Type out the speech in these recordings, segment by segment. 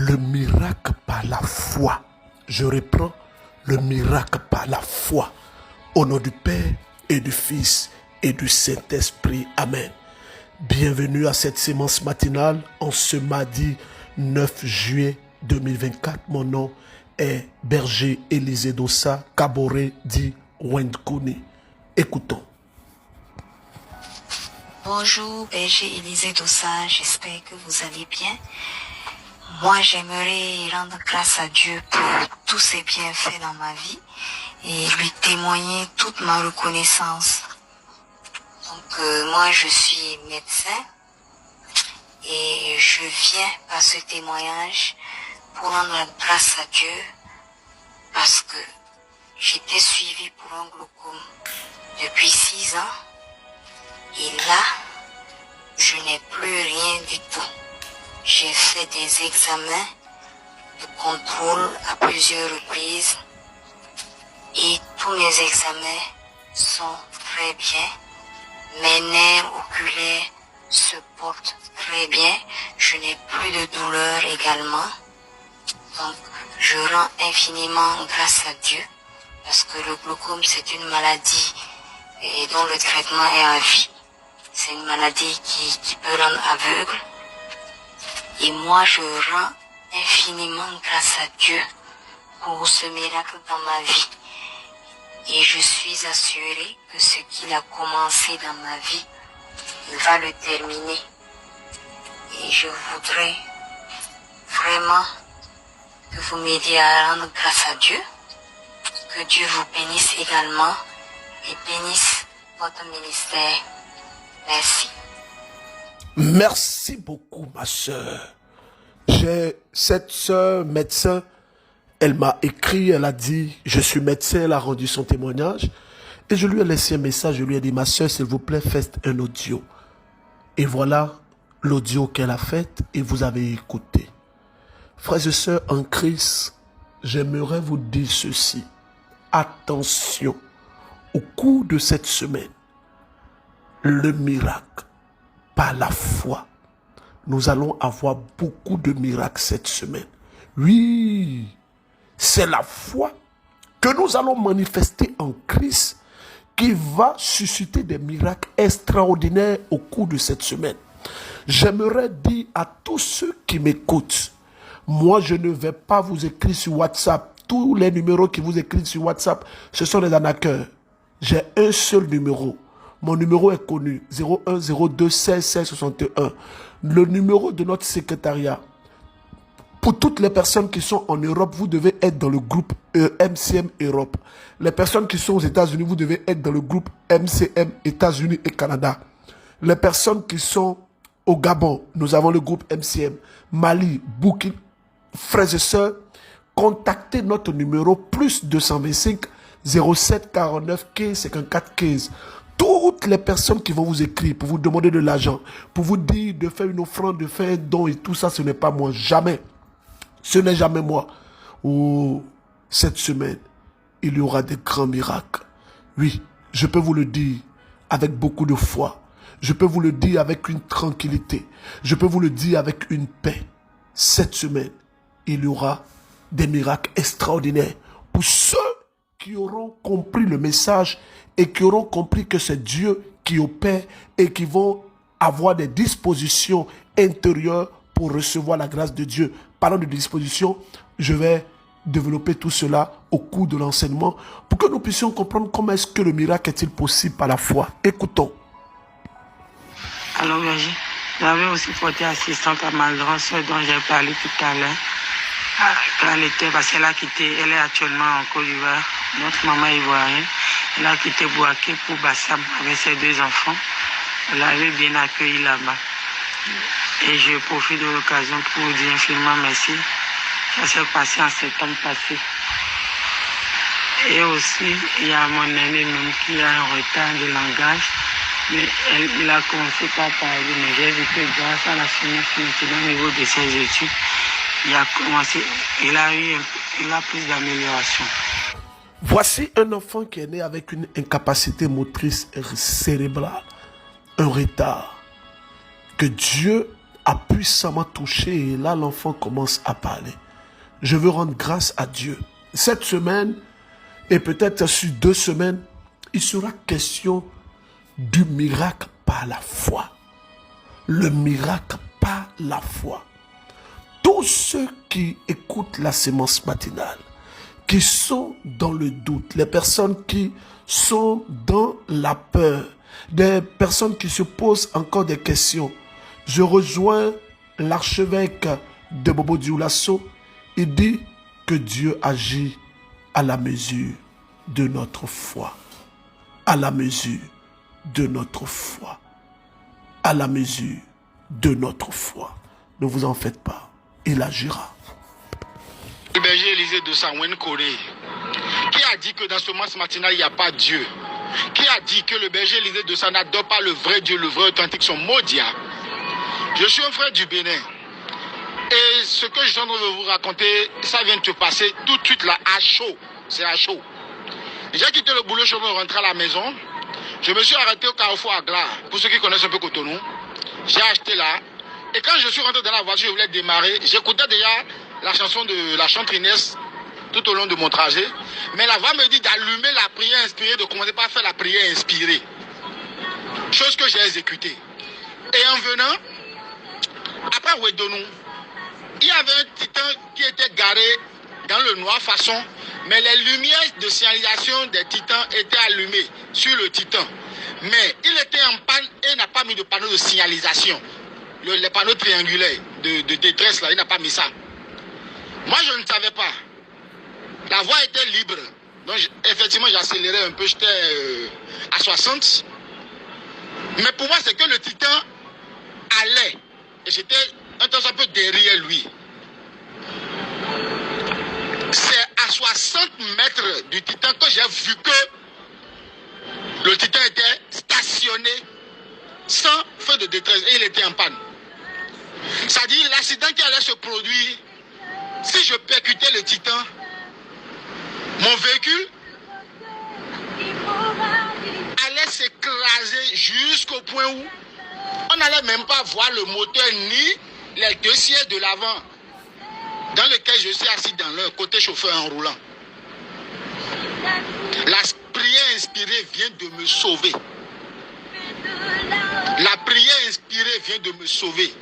Le miracle par la foi. Je reprends, le miracle par la foi. Au nom du Père et du Fils et du Saint-Esprit. Amen. Bienvenue à cette séance matinale en ce mardi 9 juillet 2024. Mon nom est Berger Élisée Dossa, Kaboré dit Wendkouni. Écoutons. Bonjour, Berger Élisée Dossa, j'espère que vous allez bien. Moi, j'aimerais rendre grâce à Dieu pour tous ses bienfaits dans ma vie et lui témoigner toute ma reconnaissance. Donc, moi, je suis médecin et je viens par ce témoignage pour rendre grâce à Dieu parce que j'étais suivie pour un glaucome depuis 6 ans et là, je n'ai plus rien du tout. J'ai fait des examens de contrôle à plusieurs reprises et tous mes examens sont très bien. Mes nerfs oculaires se portent très bien. Je n'ai plus de douleur également. Donc, je rends infiniment grâce à Dieu parce que le glaucome, c'est une maladie et dont le traitement est à vie. C'est une maladie qui peut rendre aveugle. Et moi, je rends infiniment grâce à Dieu pour ce miracle dans ma vie. Et je suis assurée que ce qu'il a commencé dans ma vie, il va le terminer. Et je voudrais vraiment que vous m'aidiez à rendre grâce à Dieu. Que Dieu vous bénisse également et bénisse votre ministère. Merci. Merci beaucoup, ma soeur. J'ai cette soeur médecin, elle m'a écrit, elle a dit, je suis médecin, elle a rendu son témoignage. Et je lui ai laissé un message, je lui ai dit, ma soeur, s'il vous plaît, faites un audio. Et voilà l'audio qu'elle a fait et vous avez écouté. Frères et sœurs en Christ, j'aimerais vous dire ceci. Attention, au cours de cette semaine, le miracle, par la foi, nous allons avoir beaucoup de miracles cette semaine. Oui, c'est la foi que nous allons manifester en Christ qui va susciter des miracles extraordinaires au cours de cette semaine. J'aimerais dire à tous ceux qui m'écoutent, moi je ne vais pas vous écrire sur WhatsApp. Tous les numéros qui vous écrivent sur WhatsApp, ce sont des arnaqueurs. J'ai un seul numéro. Mon numéro est connu, 01 02 16 16 61. Le numéro de notre secrétariat. Pour toutes les personnes qui sont en Europe, vous devez être dans le groupe MCM Europe. Les personnes qui sont aux États-Unis, vous devez être dans le groupe MCM États-Unis et Canada. Les personnes qui sont au Gabon, nous avons le groupe MCM. Mali, Burkina, frères et sœurs, contactez notre numéro plus 225 07 49 15 54 15. Toutes les personnes qui vont vous écrire pour vous demander de l'argent, pour vous dire de faire une offrande, de faire un don et tout ça, ce n'est pas moi. Jamais. Ce n'est jamais moi. Oh, cette semaine, il y aura des grands miracles. Oui, je peux vous le dire avec beaucoup de foi. Je peux vous le dire avec une tranquillité. Je peux vous le dire avec une paix. Cette semaine, il y aura des miracles extraordinaires pour ceux qui auront compris le message et qui auront compris que c'est Dieu qui opère et qui vont avoir des dispositions intérieures pour recevoir la grâce de Dieu. Parlant de dispositions, je vais développer tout cela au cours de l'enseignement pour que nous puissions comprendre comment est-ce que le miracle est-il possible par la foi. Écoutons. Alors, j'avais aussi porté assistante à ma grande soeur dont j'ai parlé tout à l'heure. Quand elle était, parce qu'elle a quitté, elle est actuellement en Côte d'Ivoire, notre maman ivoirienne. Elle a quitté Bouaké pour Bassam avec ses 2 enfants. Elle avait bien accueilli là-bas. Et je profite de l'occasion pour vous dire infiniment merci. Ça s'est passé en septembre passé. Et aussi, il y a mon aîné même qui a un retard de langage. Mais il a commencé par parler, mais j'ai vu que grâce à la finance maintenant au niveau de ses études, il a plus d'amélioration. Voici un enfant qui est né avec une incapacité motrice cérébrale, un retard que Dieu a puissamment touché et là l'enfant commence à parler. Je veux rendre grâce à Dieu. Cette semaine, et peut-être sur 2 semaines, il sera question du miracle par la foi. Le miracle par la foi. Tous ceux qui écoutent la sémence matinale, qui sont dans le doute, les personnes qui sont dans la peur, des personnes qui se posent encore des questions, je rejoins l'archevêque de Bobo Dioulasso. Il dit que Dieu agit à la mesure de notre foi. À la mesure de notre foi. À la mesure de notre foi. Ne vous en faites pas. Il agira. Le berger Élisée de Sawen Corée, qui a dit que dans ce match matinal, il n'y a pas Dieu. Qui a dit que le berger Élisée de Sa n'adore pas le vrai Dieu, le vrai authentique, son maudit. Je suis un frère du Bénin. Et ce que je suis en train de vous raconter, ça vient de se passer tout de suite là, à chaud. C'est à chaud. J'ai quitté le boulot, je suis rentré à la maison. Je me suis arrêté au Carrefour à Glas. Pour ceux qui connaissent un peu Cotonou, j'ai acheté là. Et quand je suis rentré dans la voiture, je voulais démarrer. J'écoutais déjà la chanson de la chanteresse tout au long de mon trajet. Mais la voix me dit d'allumer la prière inspirée, de commencer par faire la prière inspirée. Chose que j'ai exécutée. Et en venant, après Ouedonou, il y avait un titan qui était garé dans le noir façon, mais les lumières de signalisation des titans étaient allumées sur le titan. Mais il était en panne et n'a pas mis de panneau de signalisation. Les panneaux triangulaires de détresse, là, il n'a pas mis ça. Moi, je ne savais pas. La voie était libre. Donc, effectivement, j'ai accéléré un peu, j'étais à 60. Mais pour moi, c'est que le titan allait. Et j'étais un peu derrière lui. C'est à 60 mètres du titan que j'ai vu que le titan était stationné sans feu de détresse et il était en panne. C'est-à-dire l'accident qui allait se produire, si je percutais le titan, mon véhicule allait s'écraser jusqu'au point où on n'allait même pas voir le moteur ni les 2 sièges de l'avant dans lequel je suis assis dans le côté chauffeur en roulant. La prière inspirée vient de me sauver. La prière inspirée vient de me sauver.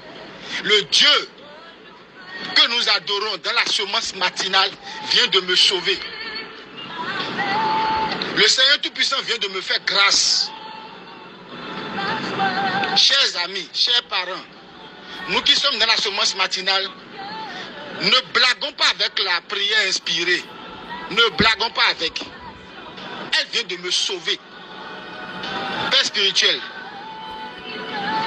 Le Dieu que nous adorons dans la semence matinale vient de me sauver. Le Seigneur Tout-Puissant vient de me faire grâce. Chers amis, chers parents, nous qui sommes dans la semence matinale, ne blaguons pas avec la prière inspirée. Ne blaguons pas avec. Elle vient de me sauver. Père spirituel,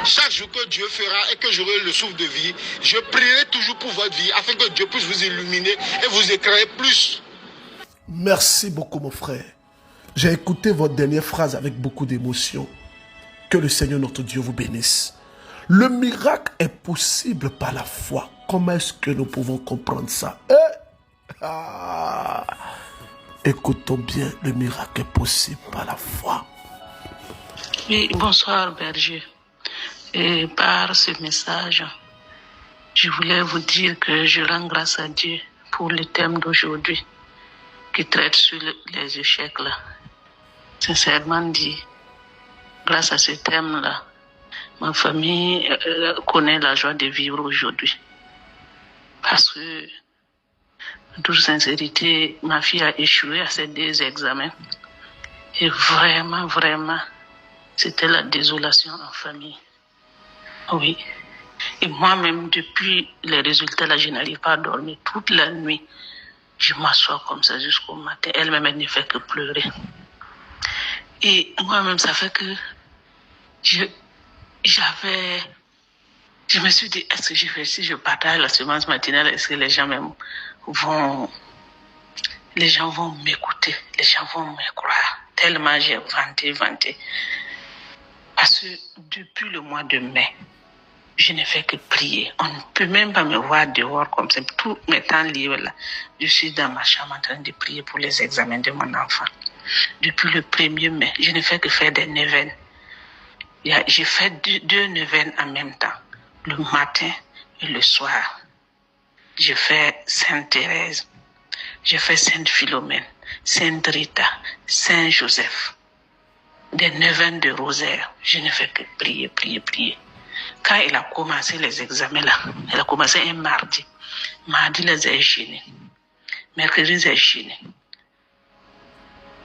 chaque jour que Dieu fera et que j'aurai le souffle de vie, je prierai toujours pour votre vie afin que Dieu puisse vous illuminer et vous éclairer plus. Merci beaucoup, mon frère. J'ai écouté votre dernière phrase avec beaucoup d'émotion. Que le Seigneur notre Dieu vous bénisse. Le miracle est possible par la foi. Comment est-ce que nous pouvons comprendre ça? Écoutons bien, le miracle est possible par la foi. Oui, bonsoir berger. Et par ce message, je voulais vous dire que je rends grâce à Dieu pour le thème d'aujourd'hui qui traite sur les échecs là. Sincèrement dit, grâce à ce thème-là, ma famille connaît la joie de vivre aujourd'hui. Parce que, en toute sincérité, ma fille a échoué à ses 2 examens. Et vraiment, c'était la désolation en famille. Oui. Et moi-même, depuis les résultats là, je n'arrive pas à dormir. Toute la nuit, je m'assois comme ça jusqu'au matin. Elle-même, elle ne fait que pleurer. Et moi-même, ça fait que je me suis dit, est-ce que je fais, si je partage la semence matinale, est-ce que les gens vont m'écouter, les gens vont me croire, tellement j'ai vanté. Parce que depuis le mois de mai, je ne fais que prier. On ne peut même pas me voir dehors comme ça. Tous mes temps libres là, je suis dans ma chambre en train de prier pour les examens de mon enfant. Depuis le 1er mai, je ne fais que faire des neuvaines. J'ai fait 2 neuvaines en même temps le matin et le soir. Je fais Sainte Thérèse, je fais Sainte Philomène, Sainte Rita, Saint Joseph. Des 9 ans de rosaire, je ne fais que prier, prier, prier. Quand il a commencé les examens là, il a commencé un mardi. Mardi, les ai gênés. Mercredi, j'ai gêné.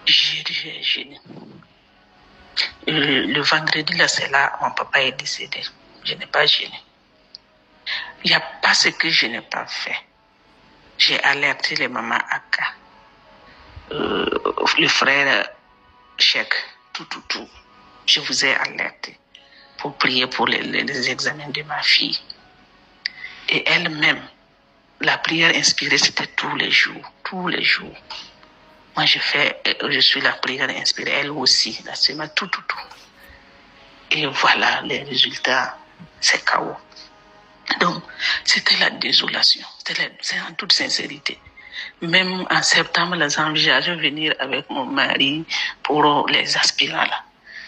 Jeudi, j'ai gêné. Le vendredi, là, c'est là, mon papa est décédé. Je n'ai pas gêné. Il n'y a pas ce que je n'ai pas fait. J'ai alerté les mamans Aka, le frère Cheikh, tout. Je vous ai alerté pour prier pour les examens de ma fille. Et elle-même, la prière inspirée, c'était tous les jours. Moi, je suis la prière inspirée, elle aussi, la semaine, tout. Et voilà, les résultats, c'est chaos. Donc, c'était la désolation. C'est en toute sincérité. Même en septembre, j'envisageais venir avec mon mari pour les aspirants là.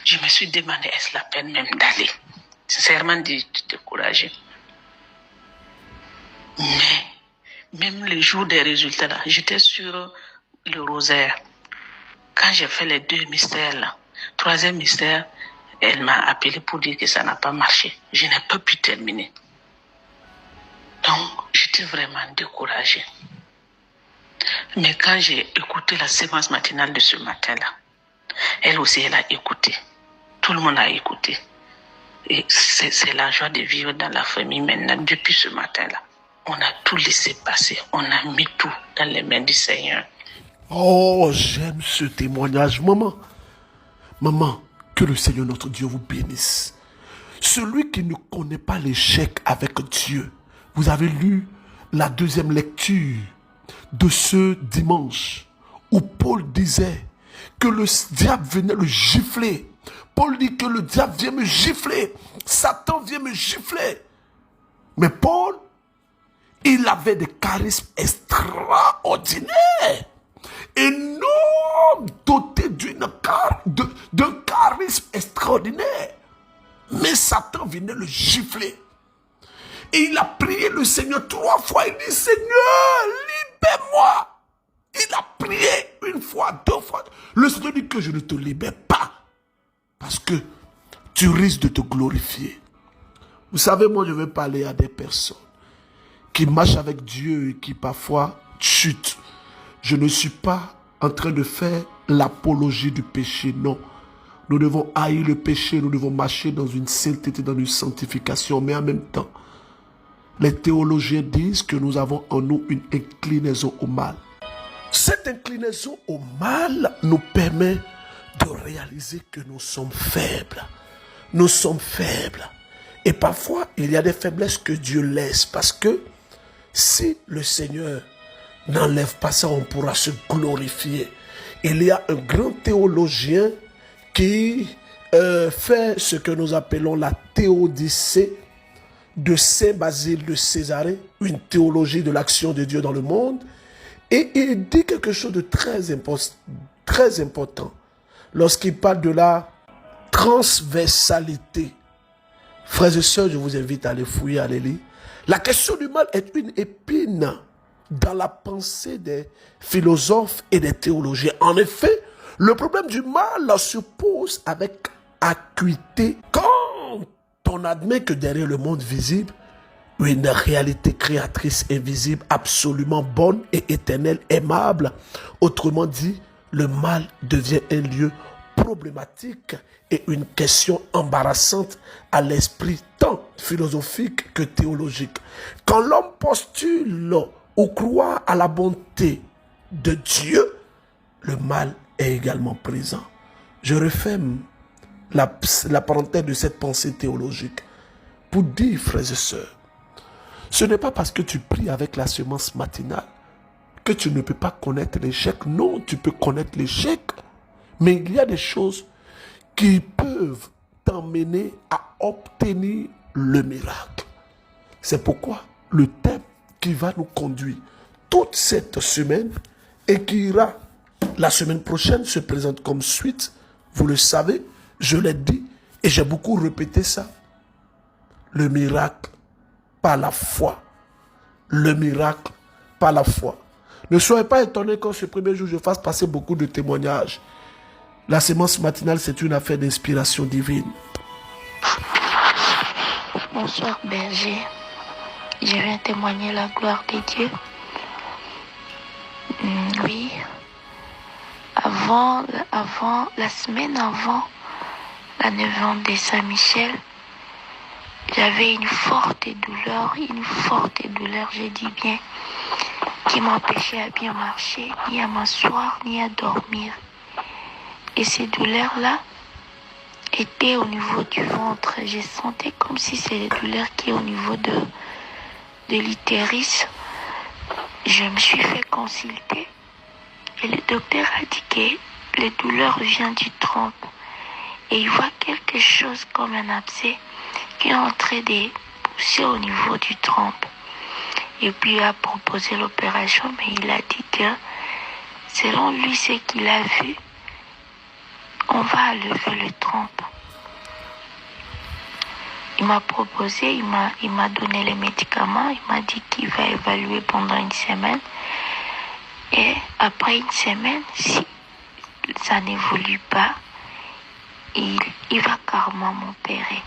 Je me suis demandé, est-ce la peine même d'aller? Sincèrement, découragé. Mais, même le jour des résultats là, j'étais sur le rosaire. Quand j'ai fait les 2 mystères là, 3e mystère, elle m'a appelé pour dire que ça n'a pas marché. Je n'ai pas pu terminer. Donc, j'étais vraiment découragée. Mais quand j'ai écouté la séance matinale de ce matin-là, elle aussi, elle a écouté. Tout le monde a écouté. Et c'est la joie de vivre dans la famille maintenant. Depuis ce matin-là, on a tout laissé passer. On a mis tout dans les mains du Seigneur. Oh, j'aime ce témoignage, maman. Maman, que le Seigneur notre Dieu vous bénisse. Celui qui ne connaît pas l'échec avec Dieu, vous avez lu la 2e lecture de ce dimanche où Paul disait que le diable venait le gifler. Paul dit que le diable vient me gifler. Satan vient me gifler. Mais Paul, il avait des charismes extraordinaires. Un homme doté d'un charisme extraordinaire. Mais Satan venait le gifler. Et il a prié le Seigneur 3 fois. Il dit, Seigneur, libère-moi. Il a prié 1 fois, 2 fois. Le Seigneur dit que je ne te libère pas. Parce que tu risques de te glorifier. Vous savez, moi, je vais parler à des personnes qui marchent avec Dieu et qui parfois chutent. Je ne suis pas en train de faire l'apologie du péché, non. Nous devons haïr le péché, nous devons marcher dans une sainteté, dans une sanctification, mais en même temps, les théologiens disent que nous avons en nous une inclinaison au mal. Cette inclinaison au mal nous permet de réaliser que nous sommes faibles. Nous sommes faibles. Et parfois, il y a des faiblesses que Dieu laisse parce que si le Seigneur n'enlève pas ça, on pourra se glorifier. Il y a un grand théologien qui fait ce que nous appelons la théodicée de Saint Basile de Césarée, une théologie de l'action de Dieu dans le monde. Et il dit quelque chose de très important lorsqu'il parle de la transversalité. Frères et sœurs, je vous invite à aller fouiller, à aller lire. La question du mal est une épine dans la pensée des philosophes et des théologiens. En effet, le problème du mal se pose avec acuité quand on admet que derrière le monde visible, une réalité créatrice invisible, absolument bonne et éternelle, aimable. Autrement dit, le mal devient un lieu problématique et une question embarrassante à l'esprit tant philosophique que théologique. Quand l'homme postule ou croit à la bonté de Dieu, le mal est également présent. Je referme la parenthèse de cette pensée théologique pour dire, frères et sœurs, ce n'est pas parce que tu pries avec la semence matinale que tu ne peux pas connaître l'échec. Non, tu peux connaître l'échec, mais il y a des choses qui peuvent t'emmener à obtenir le miracle. C'est pourquoi le thème qui va nous conduire toute cette semaine et qui ira la semaine prochaine se présente comme suite. Vous le savez, je l'ai dit et j'ai beaucoup répété ça. Le miracle par la foi. Le miracle par la foi. Ne soyez pas étonnés quand ce premier jour, je fasse passer beaucoup de témoignages. La sémence matinale, c'est une affaire d'inspiration divine. Bonsoir berger. Je viens témoigner la gloire de Dieu. Oui. La semaine avant la neuvaine de Saint-Michel, j'avais une forte douleur, je dis bien, qui m'empêchait à bien marcher, ni à m'asseoir, ni à dormir. Et ces douleurs-là étaient au niveau du ventre. Je sentais comme si c'est les douleurs qui étaient au niveau de l'utérus. Je me suis fait consulter et le docteur a dit que les douleurs viennent du trompe. Et il voit quelque chose comme un abcès qui est en train de pousser au niveau du trompe. Et puis il a proposé l'opération, mais il a dit que selon lui, ce qu'il a vu, on va enlever le trompe. Il m'a proposé, il m'a donné les médicaments, il m'a dit qu'il va évaluer pendant une semaine. Et après une semaine, si ça n'évolue pas, il va carrément m'opérer.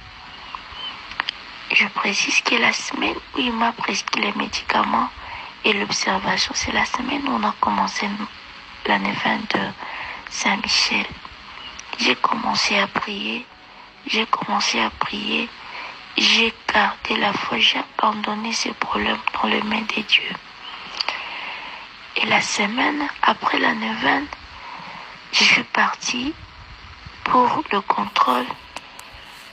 Je précise que la semaine où il m'a prescrit les médicaments et l'observation, c'est la semaine où on a commencé la neuvaine de Saint-Michel. J'ai commencé à prier, j'ai gardé la foi, j'ai abandonné ces problèmes dans les mains de Dieu. Et la semaine après la neuvaine, je suis partie pour le contrôle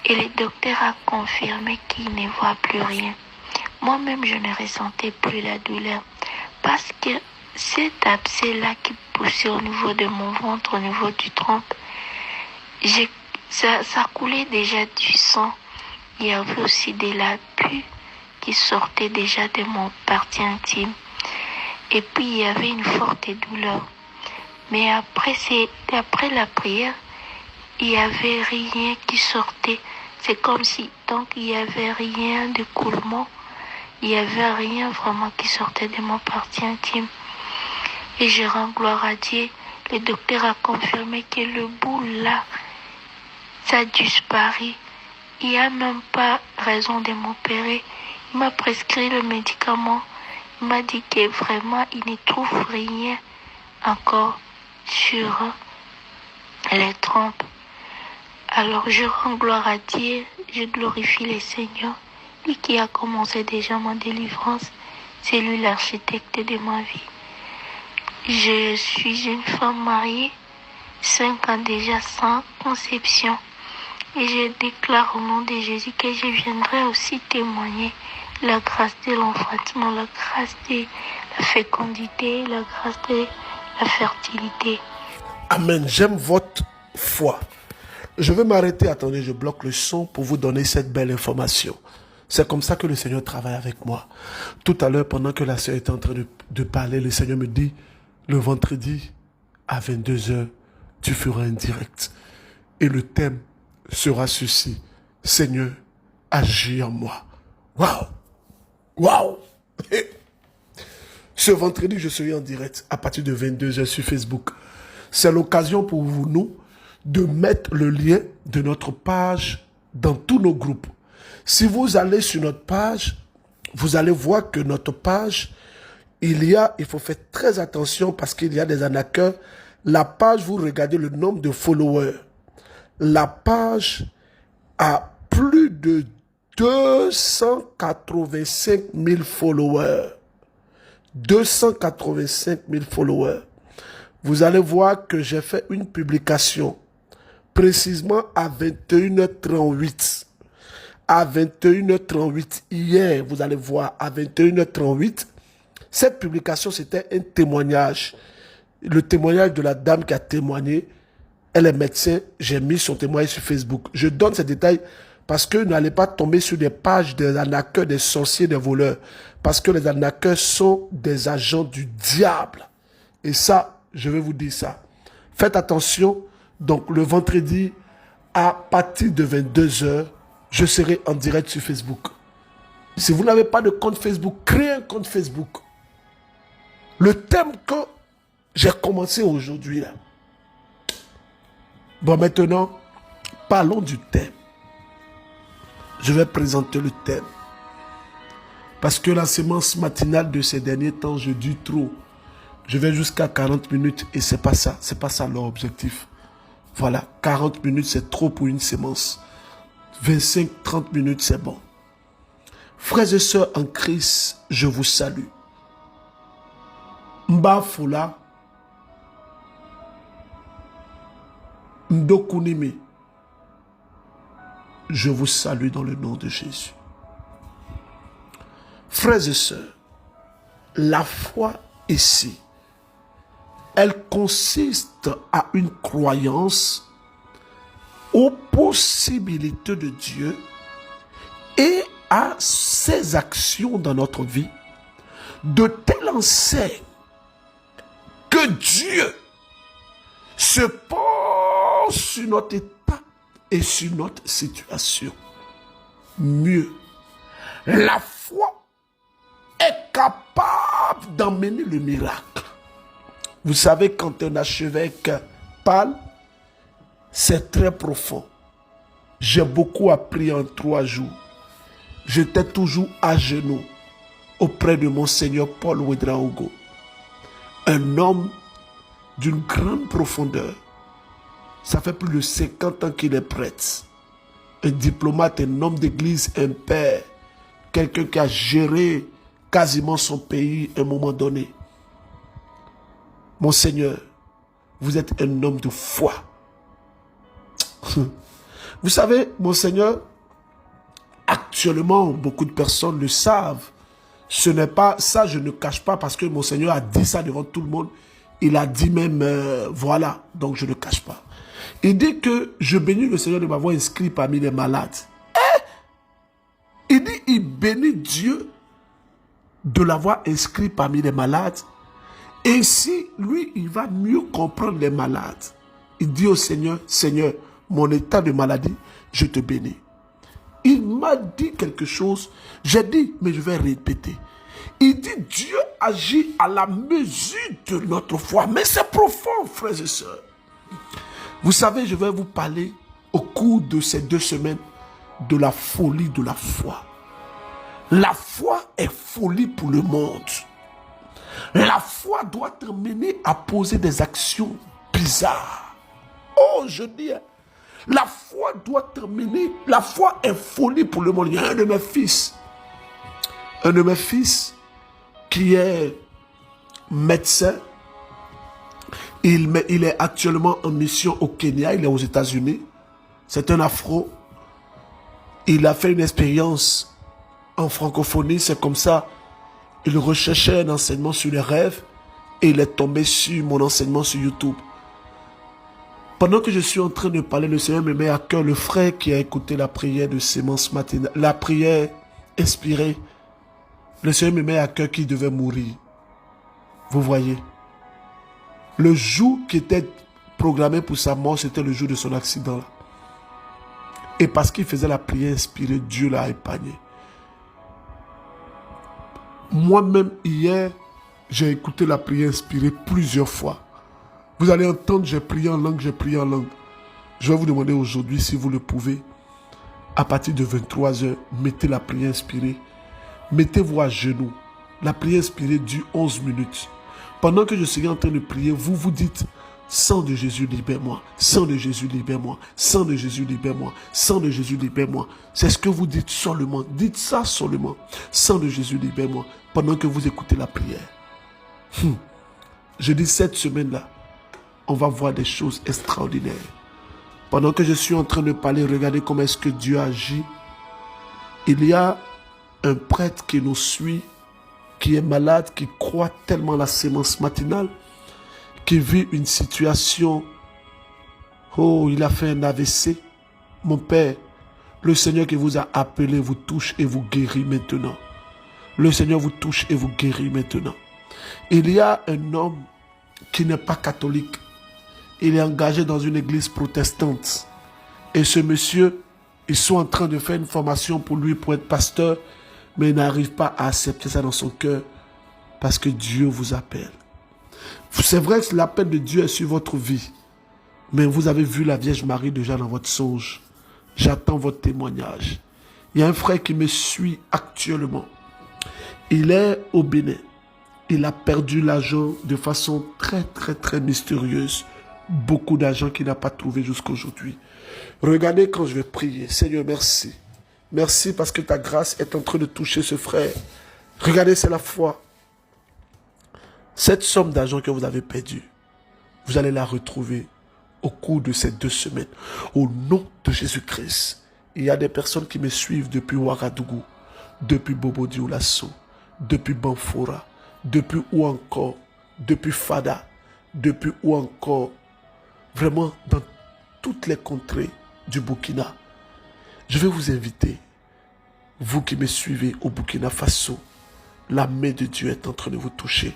et le docteur a confirmé qu'il ne voit plus rien. Moi-même, je ne ressentais plus la douleur parce que cet abcès-là qui poussait au niveau de mon ventre, au niveau du trompe, ça coulait déjà du sang. Il y avait aussi de la pus qui sortait déjà de mon partie intime. Et puis, il y avait une forte douleur. Mais après la prière, il n'y avait rien qui sortait. C'est comme si, donc, il n'y avait rien de coulement. Il n'y avait rien vraiment qui sortait de mon partie intime. Et je rends gloire à Dieu. Le docteur a confirmé que le bout là, ça a disparu. Il n'y a même pas raison de m'opérer. Il m'a prescrit le médicament. Il m'a dit que vraiment, il ne trouve rien encore sur les trompes. Alors je rends gloire à Dieu, je glorifie le Seigneur, lui qui a commencé déjà ma délivrance, c'est lui l'architecte de ma vie. Je suis une femme mariée, 5 ans déjà sans conception, et je déclare au nom de Jésus que je viendrai aussi témoigner la grâce de l'enfantement, la grâce de la fécondité, la grâce de la fertilité. Amen. J'aime votre foi. Je vais m'arrêter. Attendez, je bloque le son pour vous donner cette belle information. C'est comme ça que le Seigneur travaille avec moi. Tout à l'heure, pendant que la sœur était en train de parler, le Seigneur me dit, le vendredi, à 22h, tu feras un direct. Et le thème sera ceci. Seigneur, agis en moi. Waouh! Waouh! Ce vendredi, je serai en direct à partir de 22h sur Facebook. C'est l'occasion pour nous de mettre le lien de notre page dans tous nos groupes. Si vous allez sur notre page, vous allez voir que notre page, il faut faire très attention parce qu'il y a des arnaqueurs. La page, vous regardez le nombre de followers. La page a plus de 285 000 followers. 285 000 followers. Vous allez voir que j'ai fait une publication précisément à 21h38. À 21h38, hier, vous allez voir, à 21h38, cette publication, c'était un témoignage. Le témoignage de la dame qui a témoigné, elle est médecin, j'ai mis son témoignage sur Facebook. Je donne ces détails parce que n'allez pas tomber sur des pages des arnaqueurs, des sorciers, des voleurs. Parce que les arnaqueurs sont des agents du diable. Et ça, je vais vous dire ça. Faites attention. Donc, le vendredi, à partir de 22h, je serai en direct sur Facebook. Si vous n'avez pas de compte Facebook, créez un compte Facebook. Le thème que j'ai commencé aujourd'hui là. Bon, maintenant, parlons du thème. Je vais présenter le thème. Parce que la sémence matinale de ces derniers temps, je dis trop. Je vais jusqu'à 40 minutes et c'est pas ça. C'est pas ça leur objectif. Voilà, 40 minutes, c'est trop pour une sémence. 25-30 minutes, c'est bon. Frères et sœurs en Christ, je vous salue. Mba Fola, Ndokunimi, je vous salue dans le nom de Jésus. Frères et sœurs, la foi ici, elle consiste à une croyance aux possibilités de Dieu et à ses actions dans notre vie, de telle enseigne que Dieu se penche sur notre état et sur notre situation. Mieux, la foi est capable d'emmener le miracle. Vous savez, quand un archevêque parle, c'est très profond. J'ai beaucoup appris en 3 jours. J'étais toujours à genoux auprès de Monseigneur Paul Ouedraogo. Un homme d'une grande profondeur. Ça fait plus de 50 ans qu'il est prêtre. Un diplomate, un homme d'église, un père. Quelqu'un qui a géré quasiment son pays à un moment donné. Monseigneur, vous êtes un homme de foi. Vous savez, Monseigneur, actuellement, beaucoup de personnes le savent. Ce n'est pas ça, je ne cache pas parce que Monseigneur a dit ça devant tout le monde. Il a dit même, voilà, donc je ne cache pas. Il dit que je bénis le Seigneur de m'avoir inscrit parmi les malades. Il dit, il bénit Dieu de l'avoir inscrit parmi les malades. Et si lui, il va mieux comprendre les malades, il dit au Seigneur, Seigneur, mon état de maladie, je te bénis. Il m'a dit quelque chose, j'ai dit, mais je vais répéter. Il dit, Dieu agit à la mesure de notre foi. Mais c'est profond, frères et sœurs. Vous savez, je vais vous parler au cours de ces 2 semaines de la folie de la foi. La foi est folie pour le monde. La foi doit t'amener à poser des actions bizarres. Oh, je dis, la foi doit t'amener, la foi est folie pour le monde. Il y a un de mes fils qui est médecin. Il est actuellement en mission au Kenya, il est aux États-Unis. C'est un afro. Il a fait une expérience en francophonie, c'est comme ça. Il recherchait un enseignement sur les rêves et il est tombé sur mon enseignement sur YouTube. Pendant que je suis en train de parler, le Seigneur me met à cœur le frère qui a écouté la prière de sémence matinale, la prière inspirée. Le Seigneur me met à cœur qu'il devait mourir. Vous voyez, le jour qui était programmé pour sa mort, c'était le jour de son accident. Et parce qu'il faisait la prière inspirée, Dieu l'a épargné. Moi-même, hier, j'ai écouté la prière inspirée plusieurs fois. Vous allez entendre, j'ai prié en langue, j'ai prié en langue. Je vais vous demander aujourd'hui, si vous le pouvez, à partir de 23h, mettez la prière inspirée. Mettez-vous à genoux. La prière inspirée dure 11 minutes. Pendant que je serai en train de prier, vous vous dites, sang de Jésus, libère-moi. Sang de Jésus, libère-moi. Sang de Jésus, libère-moi. Sang de Jésus, libère-moi. C'est ce que vous dites seulement. Dites ça seulement. Sang de Jésus, libère-moi. Pendant que vous écoutez la prière. Je dis cette semaine-là, on va voir des choses extraordinaires. Pendant que je suis en train de parler, regardez comment est-ce que Dieu agit. Il y a un prêtre qui nous suit, qui est malade, qui croit tellement à la sémence matinale, qui vit une situation. Oh, il a fait un AVC. Mon père, le Seigneur qui vous a appelé vous touche et vous guérit maintenant. Le Seigneur vous touche et vous guérit maintenant. Il y a un homme qui n'est pas catholique. Il est engagé dans une église protestante. Et ce monsieur, ils sont en train de faire une formation pour lui, pour être pasteur. mais il n'arrive pas à accepter ça dans son cœur parce que Dieu vous appelle. C'est vrai que l'appel de Dieu est sur votre vie, mais vous avez vu la Vierge Marie déjà dans votre songe. J'attends votre témoignage. Il y a un frère qui me suit actuellement. Il est au Bénin. Il a perdu l'argent de façon très mystérieuse. Beaucoup d'argent qu'il n'a pas trouvé jusqu'à aujourd'hui. Regardez quand je vais prier. Seigneur, merci. Merci parce que ta grâce est en train de toucher ce frère. Regardez, c'est la foi. Cette somme d'argent que vous avez perdue, vous allez la retrouver au cours de ces 2 semaines. Au nom de Jésus-Christ. Il y a des personnes qui me suivent depuis Ouagadougou, depuis Bobo-Dioulasso, depuis Banfora, depuis où encore, depuis Fada, depuis où encore, vraiment dans toutes les contrées du Burkina. Je vais vous inviter, vous qui me suivez au Burkina Faso, la main de Dieu est en train de vous toucher.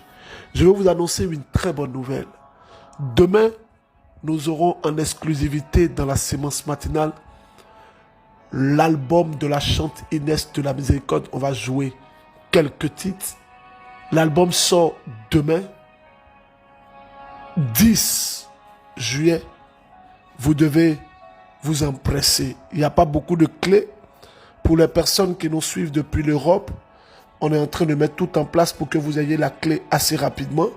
Je vais vous annoncer une très bonne nouvelle. Demain, nous aurons en exclusivité dans la sémence matinale l'album de la chante Inès de la Miséricorde. On va jouer quelques titres. L'album sort demain, 10 juillet. Vous devez vous empresser. Il n'y a pas beaucoup de clés. Pour les personnes qui nous suivent depuis l'Europe, on est en train de mettre tout en place pour que vous ayez la clé assez rapidement.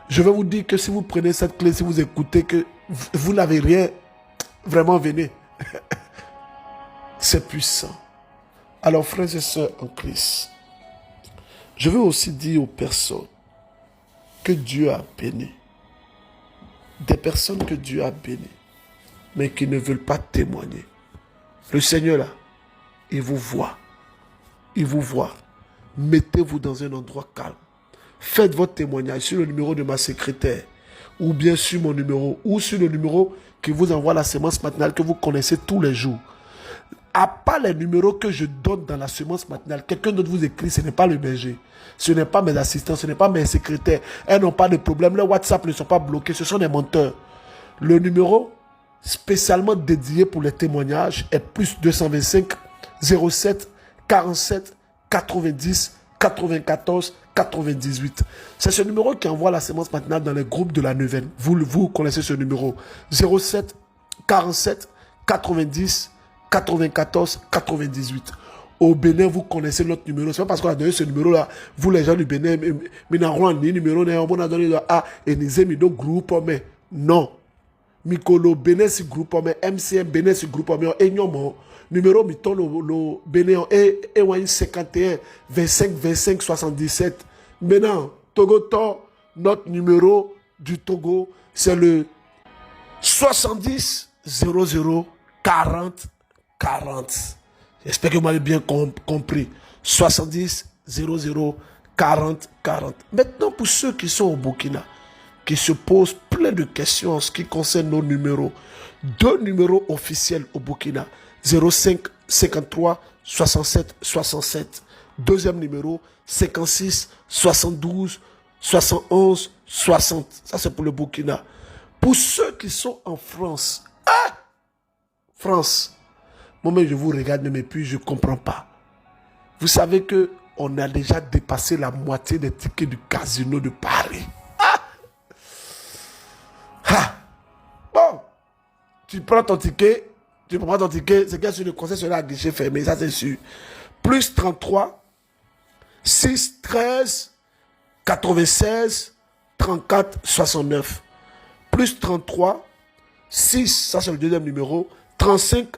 Je vais vous dire que si vous prenez cette clé, si vous écoutez que vous n'avez rien, vraiment venez. C'est puissant. Alors frères et sœurs en Christ, je veux aussi dire aux personnes que Dieu a béni. Des personnes que Dieu a béni, mais qui ne veulent pas témoigner. Le Seigneur là, il vous voit. Il vous voit. Mettez-vous dans un endroit calme. Faites votre témoignage sur le numéro de ma secrétaire, ou bien sur mon numéro, ou sur le numéro qui vous envoie la sémence matinale que vous connaissez tous les jours. À part les numéros que je donne dans la sémence matinale, quelqu'un d'autre vous écrit, ce n'est pas le berger, ce n'est pas mes assistants, ce n'est pas mes secrétaires. Elles n'ont pas de problème, les WhatsApp ne sont pas bloqués, ce sont des menteurs. Le numéro spécialement dédié pour les témoignages est plus 225 07 47 90 94 98. C'est ce numéro qui envoie la sémence matinale dans les groupes de la neuvaine. Vous connaissez ce numéro. 07 47 90 94 98. Au Bénin, vous connaissez notre numéro. C'est pas parce qu'on a donné ce numéro-là, vous les gens du Bénin, mais n'avons ni numéro, on a donné A et nous avons mis nos groupes, mais non. Mikolo Bénin si groupe, mais MCM Bénin si groupe, mais et non, numéro miton le Bénin et 51 25 25 77. Maintenant, Togo, notre numéro du Togo, c'est le 70 00 40 40. J'espère que vous m'avez bien compris. 70 00 40 40. Maintenant, pour ceux qui sont au Burkina, qui se posent plein de questions en ce qui concerne nos numéros. 2 numéros officiels au Burkina. 05 53 67 67. Deuxième numéro, 56 72 71 60. Ça, c'est pour le Burkina. Pour ceux qui sont en France, France, moi-même, je vous regarde, mais puis je ne comprends pas. Vous savez qu'on a déjà dépassé la moitié des tickets du casino de Paris. Bon, tu prends ton ticket, c'est qu'il y a sur le conseil sera à guichet fermé, ça c'est sûr. Plus 33, 6, 13, 96, 34, 69. Plus 33, 6, ça c'est le deuxième numéro, 35,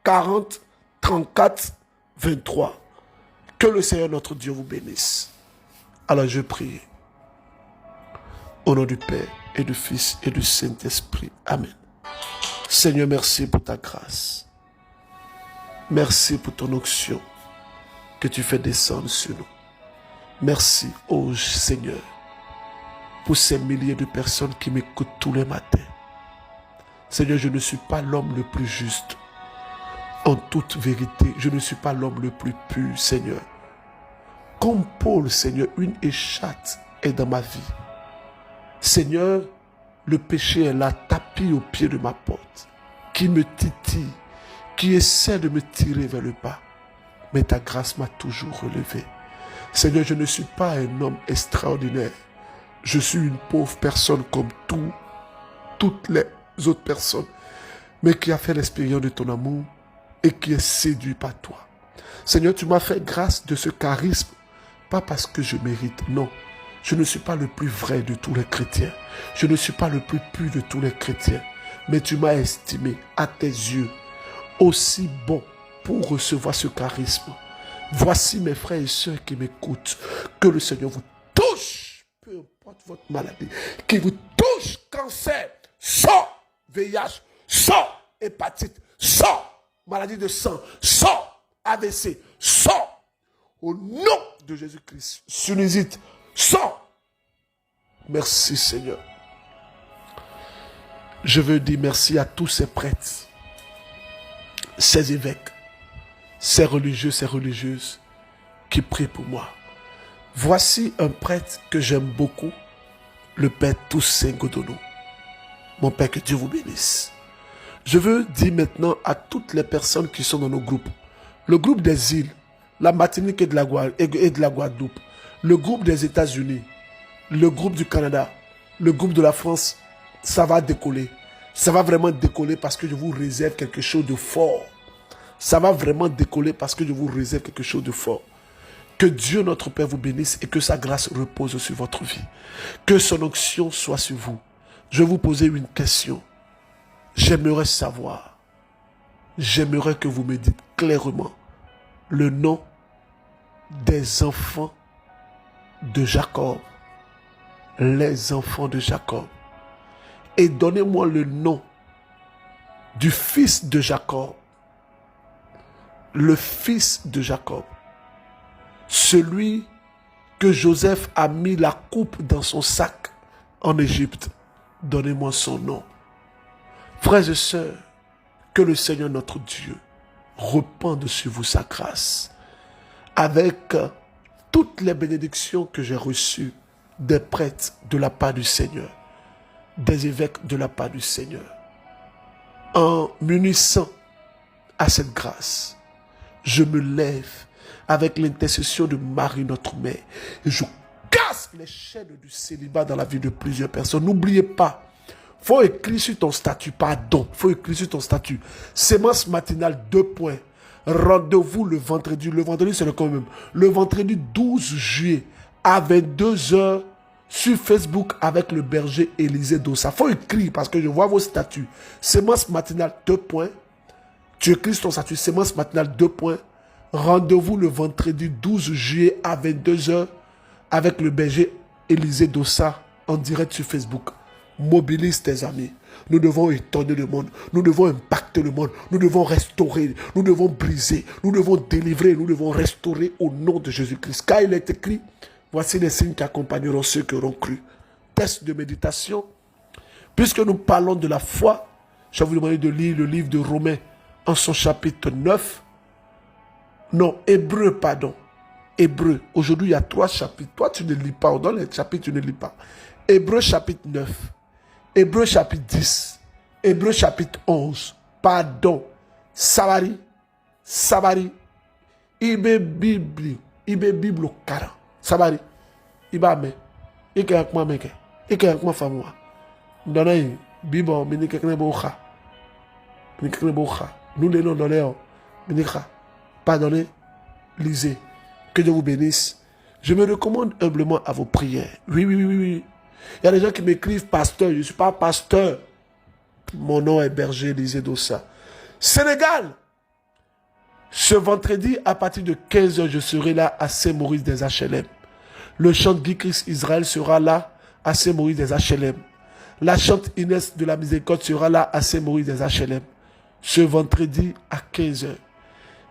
40, 34, 23. Que le Seigneur notre Dieu vous bénisse. Alors je prie. Au nom du Père et du Fils et du Saint-Esprit. Amen. Seigneur, merci pour ta grâce. Merci pour ton onction que tu fais descendre sur nous. Merci, ô Seigneur, pour ces milliers de personnes qui m'écoutent tous les matins. Seigneur, je ne suis pas l'homme le plus juste. En toute vérité, je ne suis pas l'homme le plus pur, Seigneur. Comme Paul, Seigneur, une échatte est dans ma vie. Seigneur, le péché est là, tapis au pied de ma porte, qui me titille, qui essaie de me tirer vers le bas. mais ta grâce m'a toujours relevé. Seigneur, je ne suis pas un homme extraordinaire. Je suis une pauvre personne comme toutes les autres personnes, mais qui a fait l'expérience de ton amour et qui est séduit par toi. Seigneur, tu m'as fait grâce de ce charisme, pas parce que je mérite, non. Je ne suis pas le plus vrai de tous les chrétiens. Je ne suis pas le plus pur de tous les chrétiens. Mais tu m'as estimé à tes yeux aussi bon pour recevoir ce charisme. Voici mes frères et sœurs qui m'écoutent. Que le Seigneur vous touche, peu importe votre maladie. Qu'il vous touche, cancer, sang, VIH, sang, hépatite, sang, maladie de sang, sang, AVC, sang. Au nom de Jésus-Christ, sinusite, sang. Merci Seigneur. Je veux dire merci à tous ces prêtres, ces évêques, ces religieux, ces religieuses qui prient pour moi. Voici un prêtre que j'aime beaucoup, le Père Toussaint Godonou. Mon Père, que Dieu vous bénisse. Je veux dire maintenant à toutes les personnes qui sont dans nos groupes, le groupe des îles, la Martinique et de la Guadeloupe, le groupe des États-Unis, le groupe du Canada, le groupe de la France, ça va décoller. Ça va vraiment décoller parce que je vous réserve quelque chose de fort. Ça va vraiment décoller parce que je vous réserve quelque chose de fort. Que Dieu notre Père vous bénisse et que sa grâce repose sur votre vie. Que son onction soit sur vous. Je vais vous poser une question. J'aimerais savoir, j'aimerais que vous me dites clairement le nom des enfants de Jacob. Les enfants de Jacob. Et donnez-moi le nom du fils de Jacob. Le fils de Jacob. Celui que Joseph a mis la coupe dans son sac en Égypte. Donnez-moi son nom. Frères et sœurs, que le Seigneur notre Dieu répande sur vous sa grâce. Avec toutes les bénédictions que j'ai reçues des prêtres de la part du Seigneur, des évêques de la part du Seigneur. En m'unissant à cette grâce, je me lève avec l'intercession de Marie notre Mère et je casse les chaînes du célibat dans la vie de plusieurs personnes. N'oubliez pas, il faut écrire sur ton statut, pardon, il faut écrire sur ton statut. Sémence matinale, 2 points. Rendez-vous le vendredi c'est le quand même. Le vendredi 12 juillet à 22h sur Facebook avec le berger Élisée Dossa. Il faut écrire parce que je vois vos statuts. Sémence matinale, 2 points. Tu écris sur ton statut, sémence matinale, 2 points. Rendez-vous le vendredi 12 juillet à 22h avec le berger Élisée Dossa en direct sur Facebook. Mobilise tes amis. Nous devons étonner le monde. Nous devons impacter le monde. Nous devons restaurer. Nous devons briser. Nous devons délivrer. Nous devons restaurer au nom de Jésus-Christ. Car il est écrit, voici les signes qui accompagneront ceux qui auront cru. Test de méditation. Puisque nous parlons de la foi, je vais vous demander de lire le livre de Romains en son chapitre 9. Non, Hébreu, pardon. Hébreu. Aujourd'hui, il y a 3 chapitres. Toi, tu ne lis pas. Dans les chapitres, tu ne lis pas. Hébreu chapitre 9. Hébreu chapitre 10. Hébreu chapitre 11. Pardon. Sabari. Ibe Bible 40. Sabari. Iba me. Ike akma meke. Ike akma famwa. Ndona Bible minike kene bocha. Minike kene bocha. Nous les noms dans Minika. Pardonnez. Lisez. Que Dieu vous bénisse. Je me recommande humblement à vos prières. Oui. Il y a des gens qui m'écrivent pasteur. Je ne suis pas pasteur. Mon nom est berger Élisée Dossa. Sénégal. Ce vendredi, à partir de 15h, je serai là à Saint-Maurice des HLM. Le chant Guy Christ Israël sera là à Saint-Maurice des HLM. La chante Inès de la Miséricorde sera là à Saint-Maurice des HLM. Ce vendredi à 15h.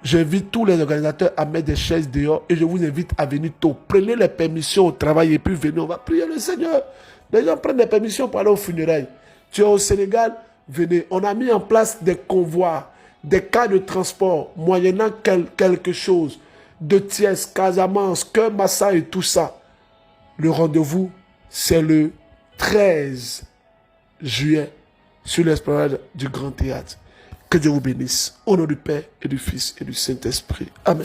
J'invite tous les organisateurs à mettre des chaises dehors et je vous invite à venir tôt. Prenez les permissions au travail et puis venez, on va prier le Seigneur. Les gens prennent des permissions pour aller au funérailles. Tu es au Sénégal, venez. On a mis en place des convois, des cas de transport, moyennant quelque chose de Thiès, Casamance, Cœur Massa et tout ça. Le rendez-vous, c'est le 13 juillet sur l'esplanade du Grand Théâtre. Que Dieu vous bénisse. Au nom du Père et du Fils et du Saint-Esprit. Amen.